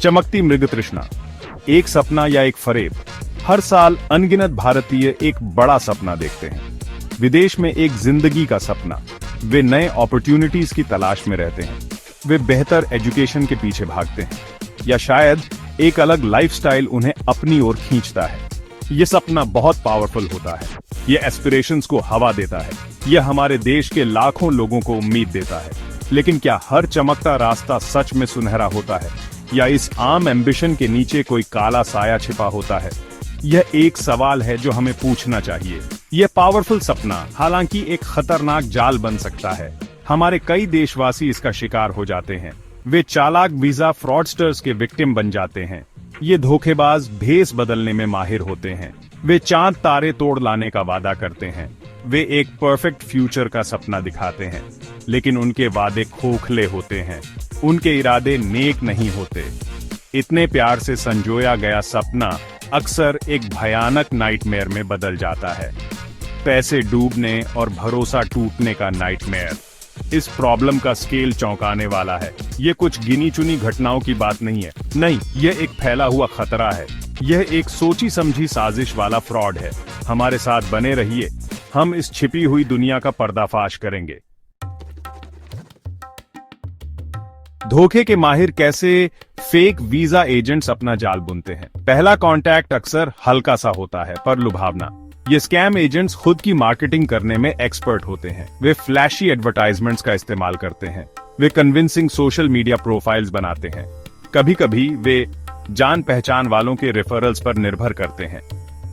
चमकती मृग तृष्णा, एक सपना या एक फरेब। हर साल अनगिनत भारतीय एक बड़ा सपना देखते हैं, विदेश में एक जिंदगी का सपना। वे नए अपॉर्चुनिटीज की तलाश में रहते हैं, वे बेहतर एजुकेशन के पीछे भागते हैं, या शायद एक अलग लाइफस्टाइल उन्हें अपनी ओर खींचता है। ये सपना बहुत पावरफुल होता है, ये एस्पिरेशंस को हवा देता है, यह हमारे देश के लाखों लोगों को उम्मीद देता है। लेकिन क्या हर चमकता रास्ता सच में सुनहरा होता है, या इस आम एम्बिशन के नीचे कोई काला साया छिपा होता है? यह एक सवाल है जो हमें पूछना चाहिए। यह पावरफुल सपना हालांकि एक खतरनाक जाल बन सकता है। हमारे कई देशवासी इसका शिकार हो जाते हैं। वे चालाक वीजा फ्रॉडस्टर्स के विक्टिम बन जाते हैं। ये धोखेबाज भेस बदलने में माहिर होते हैं। वे चांद तारे तोड़ लाने का वादा करते हैं। वे एक परफेक्ट फ्यूचर का सपना दिखाते हैं, लेकिन उनके वादे खोखले होते हैं, उनके इरादे नेक नहीं होते। इतने प्यार से संजोया गया सपना अक्सर एक भयानक नाइटमेयर में बदल जाता है। पैसे डूबने और भरोसा टूटने का नाइटमेयर। इस प्रॉब्लम का स्केल चौंकाने वाला है। ये कुछ गिनी चुनी घटनाओं की बात नहीं है, नहीं, यह एक फैला हुआ खतरा है। यह एक सोची समझी साजिश वाला फ्रॉड है। हमारे साथ बने रहिए, हम इस छिपी हुई दुनिया का पर्दाफाश करेंगे। धोखे के माहिर कैसे फेक वीजा एजेंट्स अपना जाल बुनते हैं। पहला कांटेक्ट अक्सर हल्का सा होता है पर लुभावना। ये स्कैम एजेंट्स खुद की मार्केटिंग करने में एक्सपर्ट होते हैं। वे फ्लैशी एडवर्टाइजमेंट्स का इस्तेमाल करते हैं, वे कन्विंसिंग सोशल मीडिया प्रोफाइल्स बनाते हैं। कभी कभी वे जान पहचान वालों के रेफरल्स पर निर्भर करते हैं।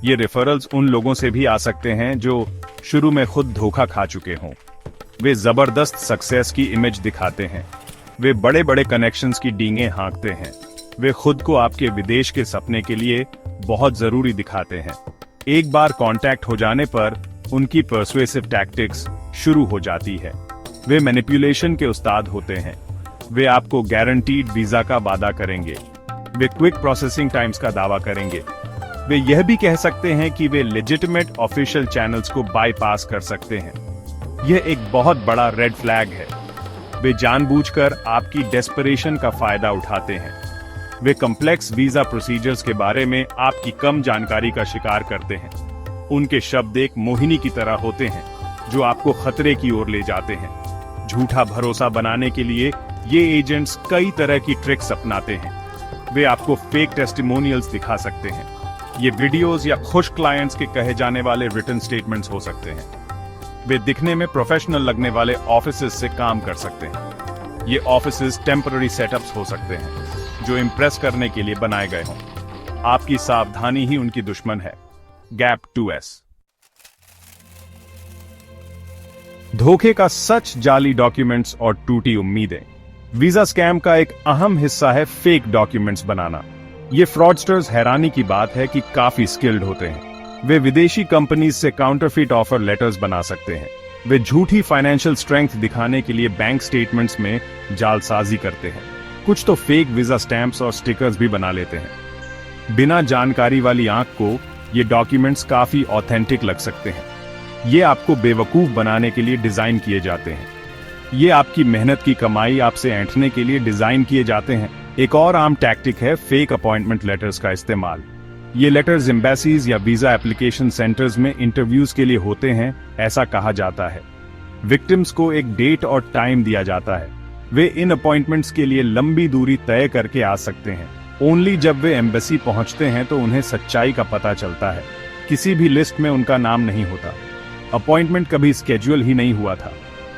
ये रेफरल्स उन लोगों से भी आ सकते हैं जो शुरू में खुद धोखा खा चुके हों। वे जबरदस्त सक्सेस की इमेज दिखाते हैं, वे बड़े बड़े कनेक्शंस की डींगे हाँकते हैं, वे खुद को आपके विदेश के सपने के लिए बहुत जरूरी दिखाते हैं। एक बार कांटेक्ट हो जाने पर उनकी पर्सुएसिव टैक्टिक्स शुरू हो जाती है। वे मैनिपुलेशन के उस्ताद होते हैं। वे आपको गारंटीड वीजा का वादा करेंगे, वे क्विक प्रोसेसिंग टाइम्स का दावा करेंगे। वे यह भी कह सकते हैं कि वे लेजिटिमेट ऑफिशियल चैनल्स को बाईपास कर सकते हैं। यह एक बहुत बड़ा रेड फ्लैग है। वे जानबूझकर आपकी डेस्परेशन का फायदा उठाते हैं। वे कॉम्प्लेक्स वीजा प्रोसीजर्स के बारे में आपकी कम जानकारी का शिकार करते हैं। उनके शब्द एक मोहिनी की तरह होते हैं जो आपको खतरे की ओर ले जाते हैं। झूठा भरोसा बनाने के लिए ये एजेंट्स कई तरह की ट्रिक्स अपनाते हैं। वे आपको फेक टेस्टिमोनियल्स दिखा सकते हैं। ये वीडियोस या खुश क्लाइंट्स के कहे जाने वाले रिटन स्टेटमेंट्स हो सकते हैं। वे दिखने में प्रोफेशनल लगने वाले ऑफिसेज से काम कर सकते हैं। ये ऑफिसेज टेम्पररी सेटअप्स हो सकते हैं जो इम्प्रेस करने के लिए बनाए गए हों। आपकी सावधानी ही उनकी दुश्मन है। Gap 2S। धोखे का सच, जाली डॉक्यूमेंट्स और टूटी उम्मीदें। वीजा स्कैम का एक अहम हिस्सा है फेक डॉक्यूमेंट्स बनाना। ये फ्रॉडस्टर्स हैरानी की बात है कि काफी स्किल्ड होते हैं। वे विदेशी कंपनीज से काउंटरफिट ऑफर लेटर्स बना सकते हैं। वे झूठी फाइनेंशियल स्ट्रेंथ दिखाने के लिए बैंक स्टेटमेंट्स में जालसाजी करते हैं। कुछ तो फेक वीजा स्टैंप्स और स्टिकर्स भी बना लेते हैं। बिना जानकारी वाली आंख को ये डॉक्यूमेंट्स काफी ऑथेंटिक लग सकते हैं। ये आपको बेवकूफ बनाने के लिए डिजाइन किए जाते हैं। ये आपकी मेहनत की कमाई आपसे ऐंठने के लिए डिजाइन किए जाते हैं। एक और आम टैक्टिक है फेक अपॉइंटमेंट लेटर्स का इस्तेमाल। ये लेटर्स एम्बेसीज या वीजा एप्लीकेशन सेंटर्स में इंटरव्यूज के लिए होते हैं, ऐसा कहा जाता है। विक्टिम्स को एक डेट और टाइम दिया जाता है। वे इन अपॉइंटमेंट्स के लिए लंबी दूरी तय करके आ सकते हैं। ओनली जब वे एम्बेसी पहुंचते हैं तो उन्हें सच्चाई का पता चलता है। किसी भी लिस्ट में उनका नाम नहीं होता। अपॉइंटमेंट कभी स्केड्यूल ही नहीं हुआ था।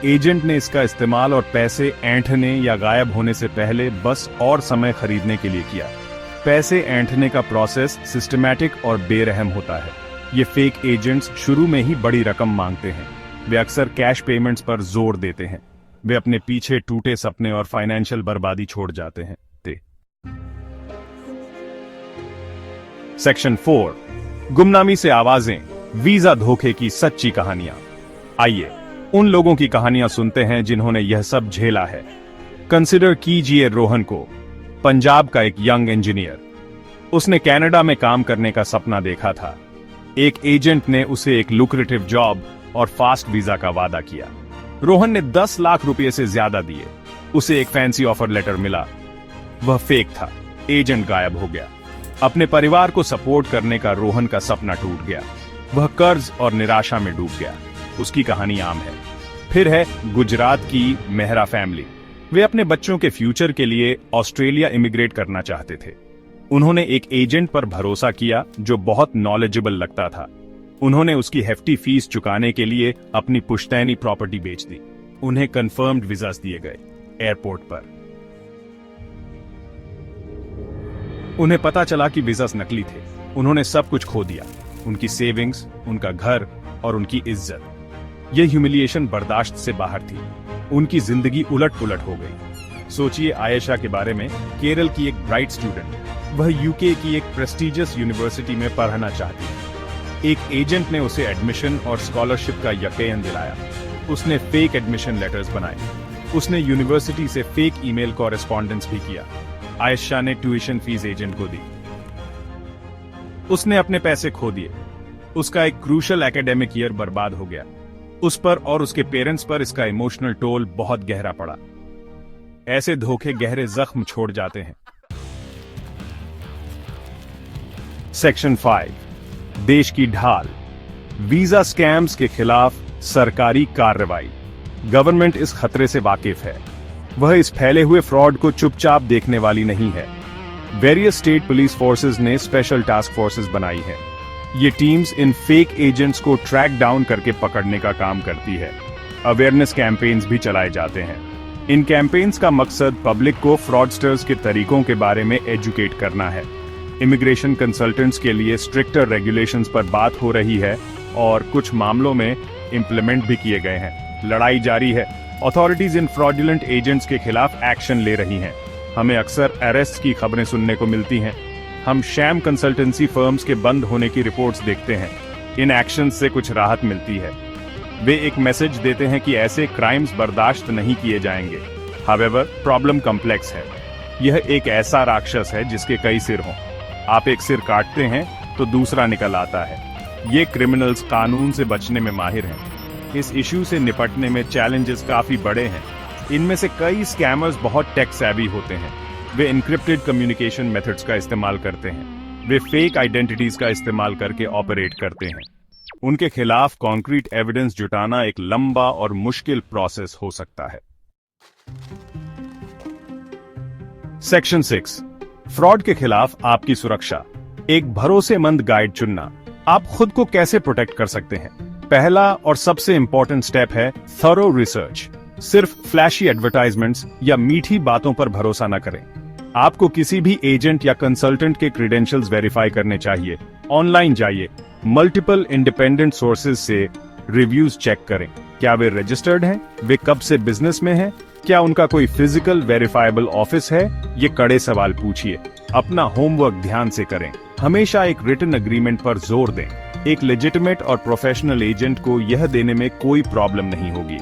एजेंट ने इसका इस्तेमाल और पैसे ऐंठने या गायब होने से पहले बस और समय खरीदने के लिए किया। पैसे ऐंठने का प्रोसेस सिस्टमैटिक और बेरहम होता है। ये फेक एजेंट्स शुरू में ही बड़ी रकम मांगते हैं। वे अक्सर कैश पेमेंट्स पर जोर देते हैं। वे अपने पीछे टूटे सपने और फाइनेंशियल बर्बादी छोड़ जाते हैं। सेक्शन 4, गुमनामी से आवाजें, वीजा धोखे की सच्ची कहानियां। आइए उन लोगों की कहानियां सुनते हैं जिन्होंने यह सब झेला है। कंसिडर कीजिए रोहन को, पंजाब का एक यंग इंजीनियर। उसने कनाडा में काम करने का सपना देखा था। एक एजेंट ने उसे एक लुक्रेटिव जॉब और फास्ट वीजा का वादा किया। रोहन ने 10 लाख रुपए से ज्यादा दिए। उसे एक फैंसी ऑफर लेटर मिला। वह फेक था। एजेंट गायब हो गया। अपने परिवार को सपोर्ट करने का रोहन का सपना टूट गया। वह कर्ज और निराशा में डूब गया। उसकी कहानी आम है। फिर है गुजरात की मेहरा फैमिली। वे अपने बच्चों के फ्यूचर के लिए ऑस्ट्रेलिया इमिग्रेट करना चाहते थे। उन्होंने एक एजेंट पर भरोसा किया जो बहुत नॉलेजेबल लगता था। उन्होंने उसकी हेफ्टी फीस चुकाने के लिए अपनी पुश्तैनी प्रॉपर्टी बेच दी। उन्हें कंफर्म्ड वीजास दिए गए एयरपोर्ट पर। उन्हें पता चला कि वीजास नकली थे। उन्होंने सब कुछ खो दिया, उनकी सेविंग्स, उनका घर और उनकी इज्जत। यह ह्यूमिलिएशन बर्दाश्त से बाहर थी। उनकी जिंदगी उलट पुलट हो गई। सोचिए आयशा के बारे में, केरल की एक ब्राइट स्टूडेंट, वह यूके की एक प्रेस्टिजियस यूनिवर्सिटी में पढ़ना चाहती थी। एक एजेंट ने उसे एडमिशन और स्कॉलरशिप का यकीन दिलाया। उसने फेक एडमिशन लेटर्स बनाए। उसने यूनिवर्सिटी से फेक ईमेल कॉरेस्पॉन्डेंस भी किया। आयशा ने ट्यूशन फीस एजेंट को दी। उसने अपने पैसे खो दिए। उसका एक क्रूशल एकेडमिक ईयर बर्बाद हो गया। उस पर और उसके पेरेंट्स पर इसका इमोशनल टोल बहुत गहरा पड़ा। ऐसे धोखे गहरे जख्म छोड़ जाते हैं। सेक्शन 5, देश की ढाल। वीजा स्कैम्स के खिलाफ सरकारी कार्रवाई। गवर्नमेंट इस खतरे से वाकिफ है। वह इस फैले हुए फ्रॉड को चुपचाप देखने वाली नहीं है। वेरियस स्टेट पुलिस फोर्सेस ने स्पेशल टास्क फोर्सेस बनाई है। ये टीम्स इन फेक एजेंट्स को ट्रैक डाउन करके पकड़ने का काम करती है। अवेयरनेस कैंपेन्स भी चलाए जाते हैं। इन कैंपेन्स का मकसद पब्लिक को फ्रॉडस्टर्स के तरीकों के बारे में एजुकेट करना है। इमिग्रेशन कंसल्टेंट्स के लिए स्ट्रिक्टर रेगुलेशंस पर बात हो रही है और कुछ मामलों में इंप्लीमेंट भी किए गए हैं। लड़ाई जारी है। अथॉरिटीज इन फ्रॉडुलेंट एजेंट्स के खिलाफ एक्शन ले रही हैं। हमें अक्सर अरेस्ट की खबरें सुनने को मिलती हैं। हम शैम कंसल्टेंसी फर्म्स के बंद होने की रिपोर्ट्स देखते हैं। इन एक्शन से कुछ राहत मिलती है। वे एक मैसेज देते हैं कि ऐसे क्राइम्स बर्दाश्त नहीं किए जाएंगे। हावेवर, प्रॉब्लम कॉम्प्लेक्स है। यह एक ऐसा राक्षस है जिसके कई सिर हों। आप एक सिर काटते हैं तो दूसरा निकल आता है। ये क्रिमिनल्स कानून से बचने में माहिर हैं। इस इश्यू से निपटने में चैलेंजेस काफी बड़े हैं। इनमें से कई स्कैमर्स बहुत टेक सैवी होते हैं। वे एन्क्रिप्टेड कम्युनिकेशन मेथड्स का इस्तेमाल करते हैं। वे फेक आइडेंटिटीज का इस्तेमाल करके ऑपरेट करते हैं। उनके खिलाफ कॉन्क्रीट एविडेंस जुटाना एक लंबा और मुश्किल प्रोसेस हो सकता है। सेक्शन 6, फ्रॉड के खिलाफ आपकी सुरक्षा। एक भरोसेमंद गाइड चुनना। आप खुद को कैसे प्रोटेक्ट कर सकते हैं? पहला और सबसे इंपॉर्टेंट स्टेप है थॉरो रिसर्च। सिर्फ फ्लैशी एडवर्टाइजमेंट्स या मीठी बातों पर भरोसा न करें। आपको किसी भी एजेंट या कंसल्टेंट के क्रेडेंशियल्स वेरीफाई करने चाहिए। ऑनलाइन जाइए, मल्टीपल इंडिपेंडेंट सोर्सेज से रिव्यूज चेक करें। क्या वे रजिस्टर्ड हैं? वे कब से बिजनेस में हैं? क्या उनका कोई फिजिकल वेरीफाइबल ऑफिस है? ये कड़े सवाल पूछिए। अपना होमवर्क ध्यान से करें। हमेशा एक रिटन एग्रीमेंट पर जोर दें। एक लेजिटिमेट और प्रोफेशनल एजेंट को यह देने में कोई प्रॉब्लम नहीं होगी।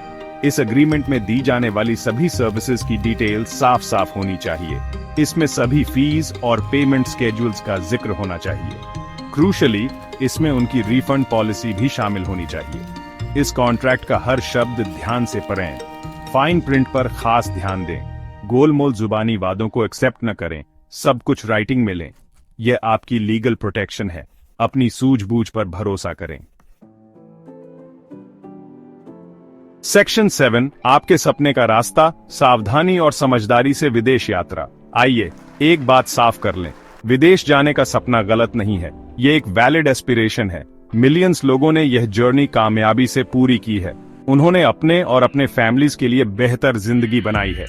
इस एग्रीमेंट में दी जाने वाली सभी सर्विसेज की डिटेल साफ साफ होनी चाहिए। इसमें सभी फीस और पेमेंट स्केड्यूल्स का जिक्र होना चाहिए। क्रूशली, इसमें उनकी रिफंड पॉलिसी भी शामिल होनी चाहिए। इस कॉन्ट्रैक्ट का हर शब्द ध्यान से पढ़ें। फाइन प्रिंट पर खास ध्यान दें। गोलमोल जुबानी वादों को एक्सेप्ट न करें। सब कुछ राइटिंग में लें। यह आपकी लीगल प्रोटेक्शन है। अपनी सूझबूझ पर भरोसा करें। सेक्शन 7, आपके सपने का रास्ता। सावधानी और समझदारी से विदेश यात्रा। आइए एक बात साफ कर लें, विदेश जाने का सपना गलत नहीं है। यह एक वैलिड एस्पिरेशन है। मिलियंस लोगों ने यह जर्नी कामयाबी से पूरी की है। उन्होंने अपने और अपने फैमिलीज के लिए बेहतर जिंदगी बनाई है।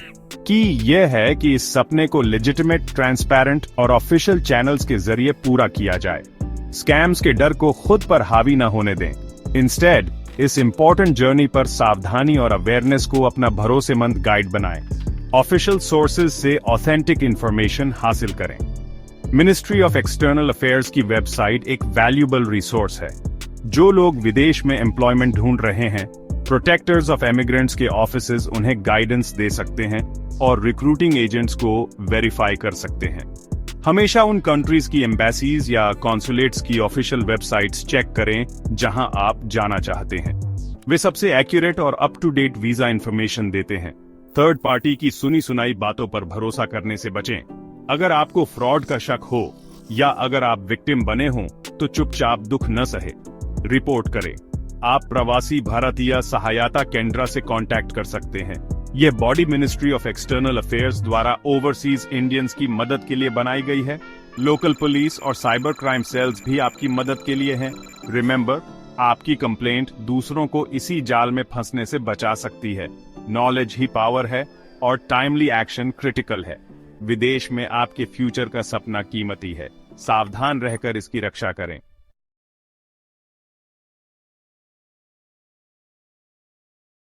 की यह है कि इस सपने को लेजिटिमेट, ट्रांसपेरेंट और ऑफिशियल चैनल्स के जरिए पूरा किया जाए। स्कैम्स के डर को खुद पर हावी न होने दें। इंस्टेड, इस इंपॉर्टेंट जर्नी पर सावधानी और अवेयरनेस को अपना भरोसेमंद गाइड बनाएं। ऑफिशियल सोर्सेज से ऑथेंटिक इंफॉर्मेशन हासिल करें। मिनिस्ट्री ऑफ एक्सटर्नल अफेयर्स की वेबसाइट एक वैल्यूएबल रिसोर्स है। जो लोग विदेश में एम्प्लॉयमेंट ढूंढ रहे हैं, प्रोटेक्टर्स ऑफ इमिग्रेंट्स के ऑफिसेज उन्हें गाइडेंस दे सकते हैं और रिक्रूटिंग एजेंट्स को वेरीफाई कर सकते हैं। हमेशा उन कंट्रीज की एम्बेसीज या कॉन्सुलेट्स की ऑफिशियल वेबसाइट्स चेक करें जहां आप जाना चाहते हैं। वे सबसे एक्यूरेट और up to date visa information देते हैं। थर्ड पार्टी की सुनी सुनाई बातों पर भरोसा करने से बचें। अगर आपको फ्रॉड का शक हो या अगर आप विक्टिम बने हो तो चुपचाप दुख न सहे, रिपोर्ट करें। आप प्रवासी भारतीय सहायता केंद्र से कांटेक्ट कर सकते हैं। यह body ministry of external affairs द्वारा ओवरसीज इंडियंस की मदद के लिए बनाई गई है। लोकल पुलिस और साइबर क्राइम सेल्स भी आपकी मदद के लिए हैं। रिमेंबर, आपकी कंप्लेंट दूसरों को इसी जाल में फंसने से बचा सकती है। नॉलेज ही पावर है और टाइमली एक्शन क्रिटिकल है। विदेश में आपके फ्यूचर का सपना कीमती है। सावधान रहकर इसकी रक्षा करें।